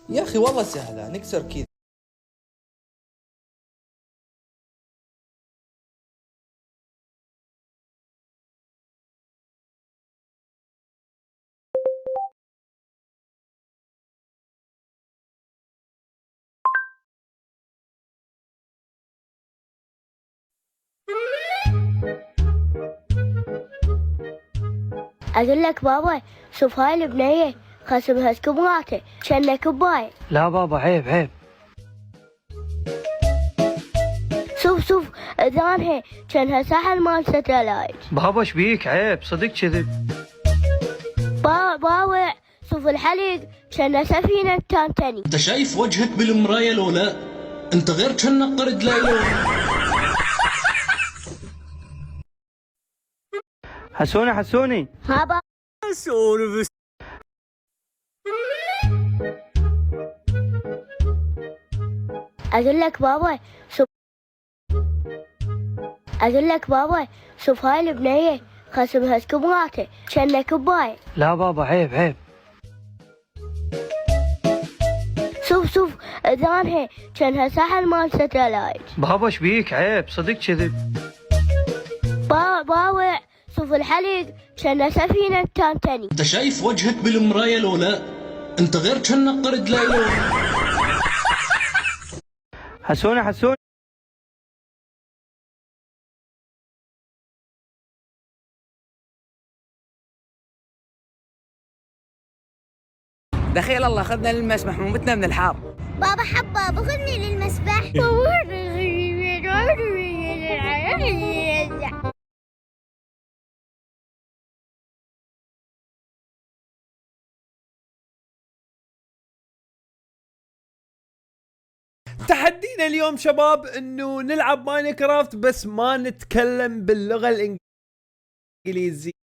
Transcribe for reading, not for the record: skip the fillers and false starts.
يا أخي والله سهلة، نكسر كذا. أقول لك بابا، شوف هاي البنية خصمها سكبراته كأنه كباية. لا بابا، عيب عيب. شوف اذانها كأنها ساحل مال ستلايت. بابا ايش بيك؟ عيب، صدق كذب. بابا شوف الحليق كأنه سفينة تانتاني. انت شايف وجهك بالمراية لو لا؟ انت غير كأنك قرد ليلى. حسوني. ها بابا. أقول لك بابا شوف هاي البنية خصمها سكبراته كأنه كباية. لا بابا، عيب عيب. شوف اذانها كأنها ساحل مال ستلايت. بابا ايش بيك؟ عيب، صدق كذب. بابا شوف الحليق كأنه سفينة تانتاني. انت شايف وجهك بالمراية لو لا؟ انت غير كأنك قرد ليلى. حسوني. دخيل الله خذنا للمسبح موتنا من الحار. بابا حباب خذني للمسبح. تحدينا اليوم شباب انه نلعب ماينكرافت بس ما نتكلم باللغة الانجليزية.